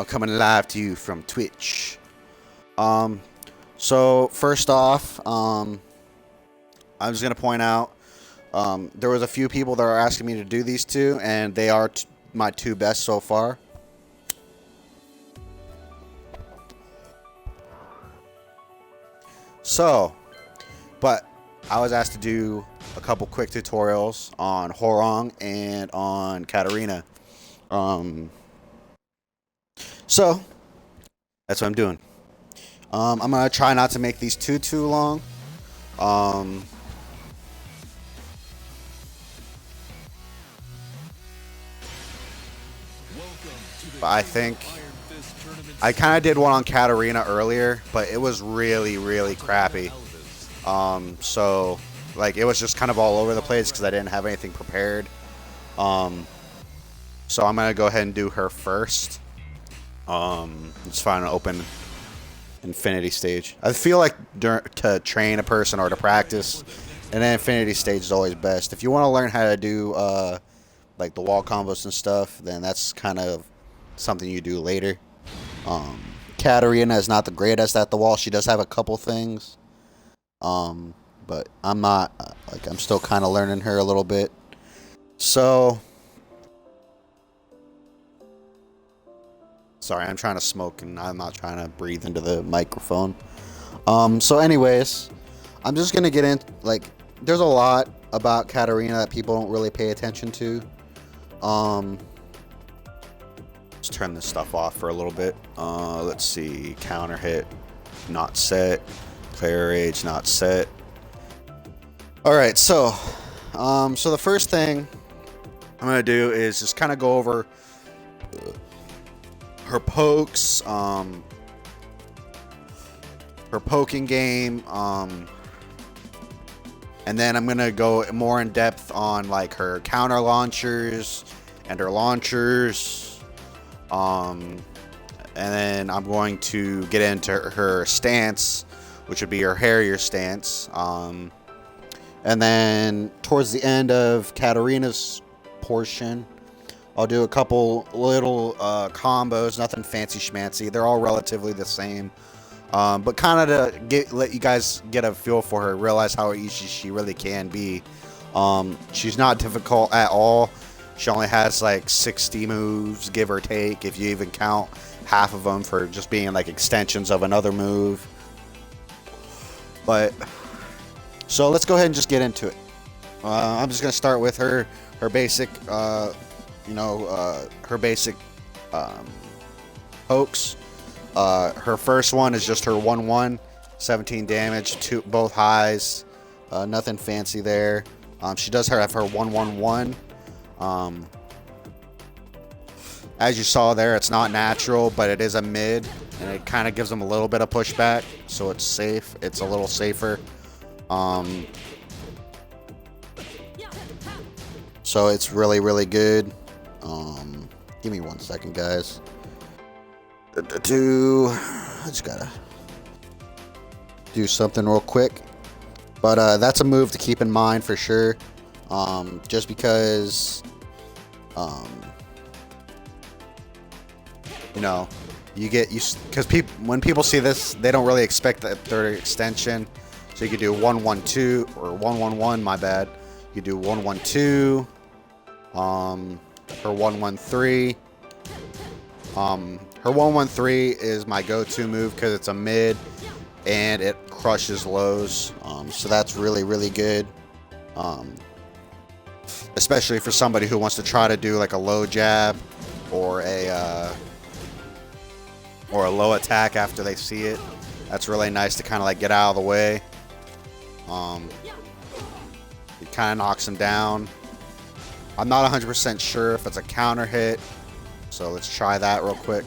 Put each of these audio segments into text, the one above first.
coming live to you from Twitch. So first off, I'm just gonna point out, there was a few people that are asking me to do these two, and they are my two best so far. So, but I was asked to do a couple quick tutorials on Horong and on Katarina. So that's what I'm doing. I'm gonna try not to make these too long. But I think I kind of did one on Katarina earlier, but it was really crappy. So like it was just kind of all over the place because I didn't have anything prepared. So I'm gonna go ahead and do her first. It's fine to open Infinity Stage. I feel like to train a person or to practice, and then Infinity Stage is always best. If you want to learn how to do like the wall combos and stuff, then that's kind of something you do later. Katarina is not the greatest at the wall. She does have a couple things, but I'm not I'm still kind of learning her a little bit. So sorry, I'm trying to smoke and I'm not trying to breathe into the microphone. So anyways, I'm just gonna get in. Like, there's a lot about Katarina that people don't really pay attention to. Let's turn this stuff off for a little bit. Let's see. Counter hit, not set. Player age, not set. All right, so the first thing I'm gonna do is just kind of go over her pokes, her poking game, and then I'm gonna go more in depth on like her counter launchers and her launchers. And then I'm going to get into her stance, which would be her Harrier stance. And then towards the end of Katarina's portion, I'll do a couple little combos, nothing fancy schmancy. They're all relatively the same. But kind of to let you guys get a feel for her, realize how easy she really can be. She's not difficult at all. She only has like 60 moves, give or take, if you even count half of them for just being like extensions of another move. But so let's go ahead and just get into it. I'm just gonna start with her basic, her basic pokes. Her first one is just her 1-1, 17 damage, both highs, nothing fancy there. She does have her 1-1-1. As you saw there, it's not natural, but it is a mid, and it kind of gives them a little bit of pushback, so it's safe. It's a little safer. So it's really good. Give me 1 second, guys. I just gotta do something real quick. But that's a move to keep in mind for sure. Just because, because when people see this, they don't really expect that third extension. So you could do 1-1-2 or 1-1-1. My bad. You could do 1-1-2. Her 1-1-3. Her 1-1-3 is my go-to move because it's a mid and it crushes lows. So that's really good. Especially for somebody who wants to try to do like a low jab or a low attack after they see it. That's really nice to kind of like get out of the way. It kind of knocks them down. I'm not 100% sure if it's a counter hit, so let's try that real quick.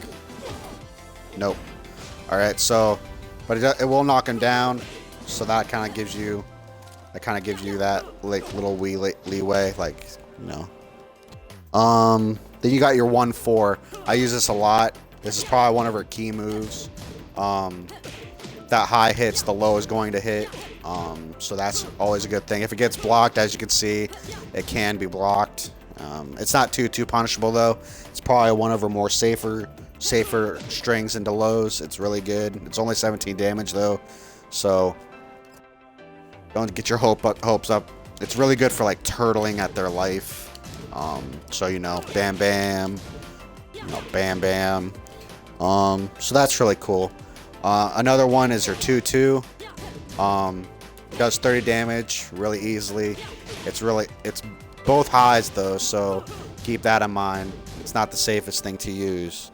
Nope. All right, so, but it will knock him down, so that kind of gives you that like little leeway, like, you know. Then you got your 1-4. I use this a lot. This is probably one of her key moves. That high hits, the low is going to hit. So that's always a good thing. If it gets blocked, as you can see, it can be blocked. It's not too punishable though. It's probably one of her more safer safer strings into lows. It's really good. It's only 17 damage though, so don't get your hopes up. It's really good for like turtling at their life. So you know, bam bam, you know, bam bam. So that's really cool. Another one is her 2-2. Does 30 damage really easily. It's both highs though, so keep that in mind. It's not the safest thing to use,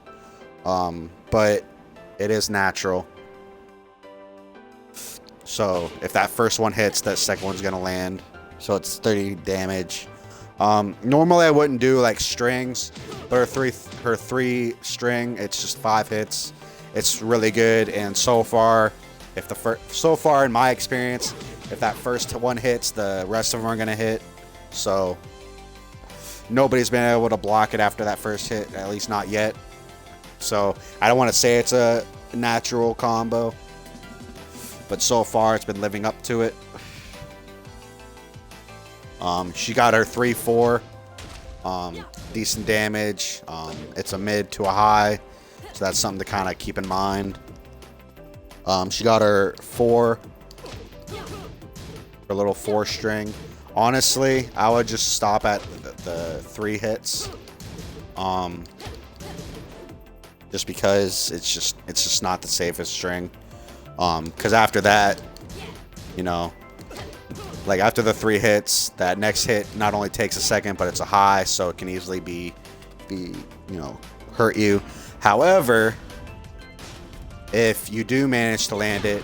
but it is natural. So if that first one hits, that second one's gonna land. So it's 30 damage. Normally I wouldn't do like strings, but her three string, it's just 5 hits. It's really good, and so far in my experience, if that first one hits, the rest of them are gonna hit. So nobody's been able to block it after that first hit, at least not yet. So I don't want to say it's a natural combo, but so far it's been living up to it. She got her 3-4, decent damage. It's a mid to a high, so that's something to kind of keep in mind. She got her 4, her little 4 string. Honestly, I would just stop at the 3 hits, just because it's just not the safest string. Because after that, you know, like after the 3 hits, that next hit not only takes a second, but it's a high, so it can easily be you know, hurt you. However, if you do manage to land it,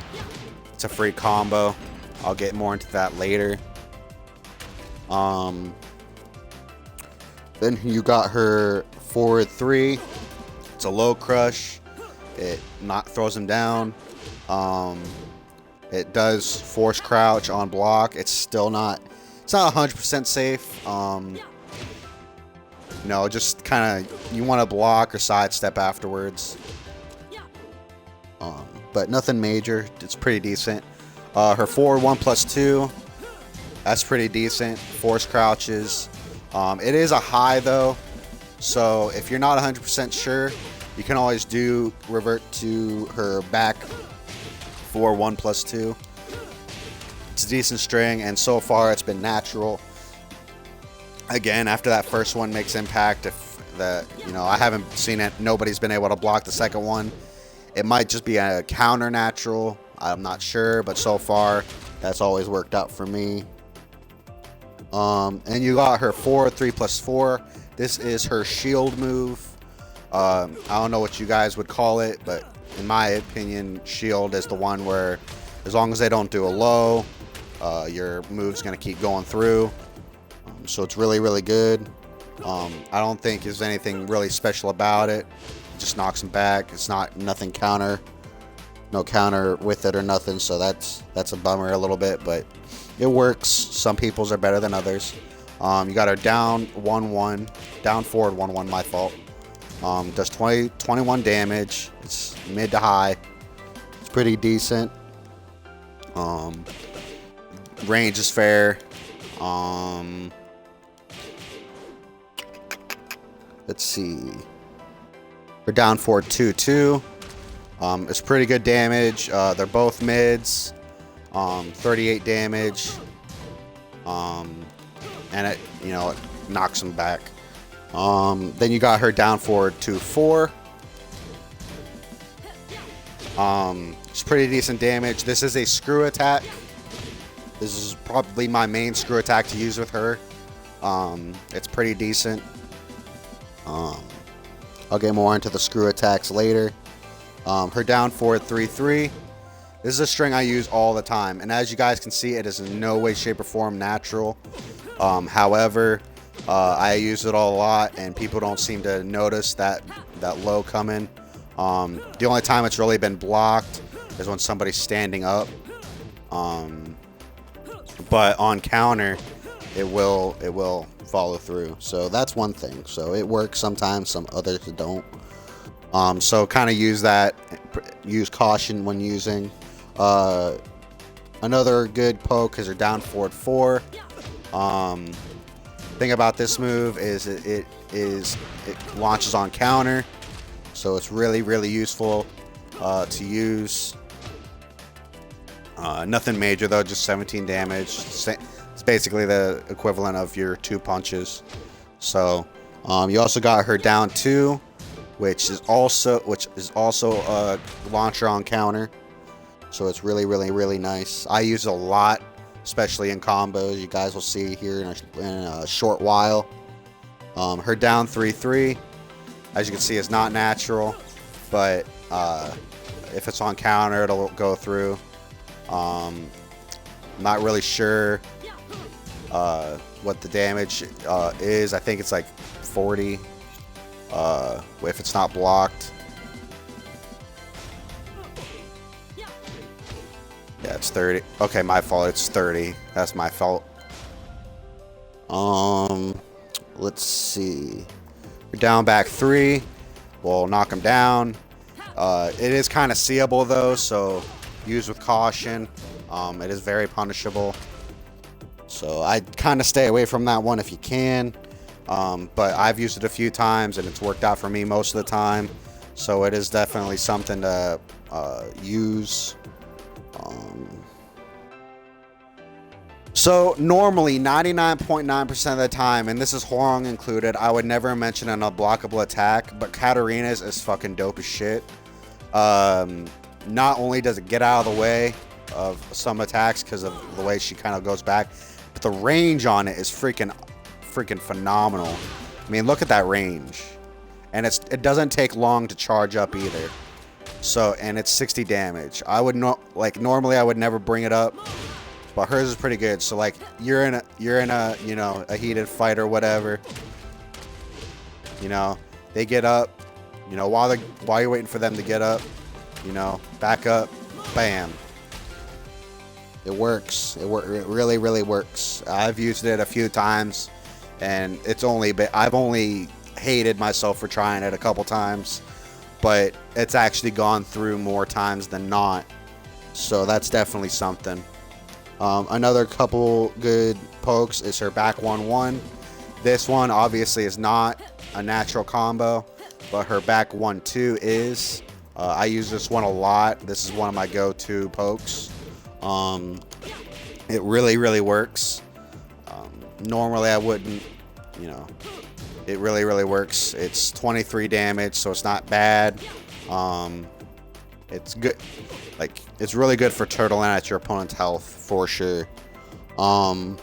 it's a free combo. I'll get more into that later. Then you got her forward 3. It's a low crush. It throws him down. It does force crouch on block. It's not 100% safe. You know, just kind of, you want to block or sidestep afterwards. But nothing major. It's pretty decent. Her forward 1+2. That's pretty decent. Force crouches. It is a high though, so if you're not 100% sure, you can always revert to her back for 1+2. It's a decent string, and so far it's been natural. Again, after that first one makes impact, I haven't seen it. Nobody's been able to block the second one. It might just be a counter natural. I'm not sure, but so far that's always worked out for me. And you got her 3+4. This is her shield move. I don't know what you guys would call it, but in my opinion, shield is the one where as long as they don't do a low, your move's going to keep going through. So it's really, really good. I don't think there's anything really special about it. It just knocks them back. It's nothing counter. No counter with it or nothing, so that's a bummer a little bit, but it works. Some people's are better than others. You got her down 1-1, down forward 1-1, my fault. Does 21 damage. It's mid to high. It's pretty decent. Range is fair. Let's see. Her down forward 2-2. It's pretty good damage. They're both mids. 38 damage. And it knocks them back. Then you got her down forward 2-4. It's pretty decent damage. This is a screw attack. This is probably my main screw attack to use with her. It's pretty decent. I'll get more into the screw attacks later. Her down forward 3-3. This is a string I use all the time, and as you guys can see, it is in no way, shape, or form natural. However, I use it a lot, and people don't seem to notice that low coming. The only time it's really been blocked is when somebody's standing up. But on counter, it will follow through. So that's one thing. So it works sometimes, some others don't. So kind of use caution when using. Another good poke is her down forward 4. Thing about this move is it launches on counter. So it's really, really useful to use. Nothing major though, just 17 damage. It's basically the equivalent of your 2 punches. So you also got her down 2, which is also a launcher on counter. So it's really, really, really nice. I use it a lot, especially in combos. You guys will see here in a short while. Her down 3-3, as you can see, is not natural, but if it's on counter, it'll go through. Not really sure what the damage is. I think it's like 40 if it's not blocked. Yeah, it's 30. Okay, my fault. It's 30. That's my fault. Let's see. We're down back 3. We'll knock him down. It is kind of seeable though, so use with caution. It is very punishable. So I'd kind of stay away from that one if you can. But I've used it a few times and it's worked out for me most of the time. So it is definitely something to use. So normally 99.9% of the time, and this is Horong included, I would never mention an unblockable attack, but Katarina's is fucking dope as shit. Not only does it get out of the way of some attacks because of the way she kind of goes back, but the range on it is freaking phenomenal. I mean, look at that range. And it doesn't take long to charge up either. So, and it's 60 damage. I would normally I would never bring it up, but hers is pretty good. So like you're in a you know, a heated fight or whatever. You know, they get up, you know, while you're waiting for them to get up, you know, back up, bam. It works. It really, really works. I've used it a few times, and I've only hated myself for trying it a couple times, but it's actually gone through more times than not. So that's definitely something. Another couple good pokes is her back 1-1. This one obviously is not a natural combo, but her back 1-2 is. I use this one a lot. This is one of my go-to pokes. It really, really works. Normally I wouldn't, you know, it really, really works. It's 23 damage, so it's not bad. It's good. Like, it's really good for turtling at your opponent's health for sure. And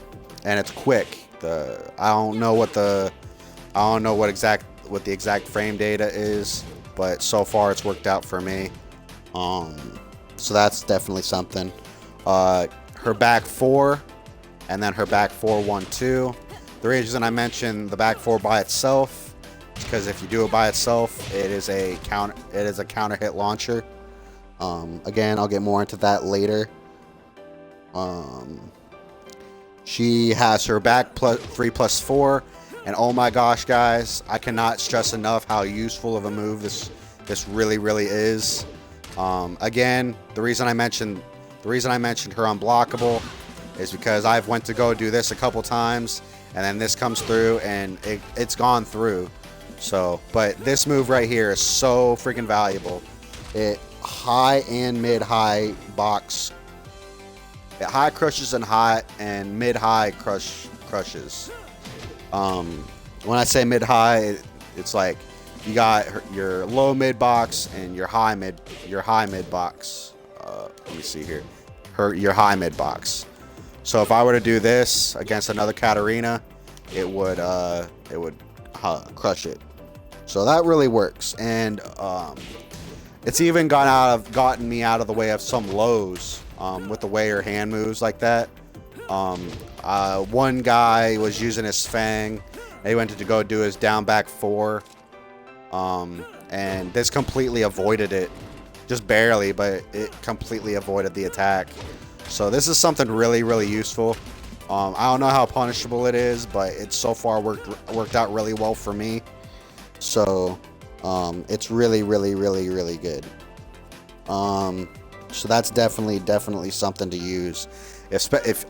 it's quick. I don't know what the exact frame data is, but so far it's worked out for me. So that's definitely something. Her back 4, and then her back 4-1-2. The reason I mentioned the back 4 by itself is because if you do it by itself, it is a counter hit launcher. Again, I'll get more into that later. She has her back 3+4, and oh my gosh, guys, I cannot stress enough how useful of a move this really, really is. Again, the reason I mentioned her unblockable is because I've went to go do this a couple times, and then this comes through, and it's gone through. So, but this move right here is so freaking valuable. It high and mid-high box. It high crushes and mid-high crushes. When I say mid-high, it's like you got your low mid box and your high mid box. Let me see here. Your high mid box. So if I were to do this against another Katarina, it would crush it. So that really works, and it's even gotten me out of the way of some lows with the way her hand moves like that. One guy was using his Fang. He went to go do his down back 4, and this completely avoided it. Just barely, but it completely avoided the attack. So this is something really, really useful. I don't know how punishable it is, but it's so far worked out really well for me. So it's really, really, really, really good. So that's definitely something to use. If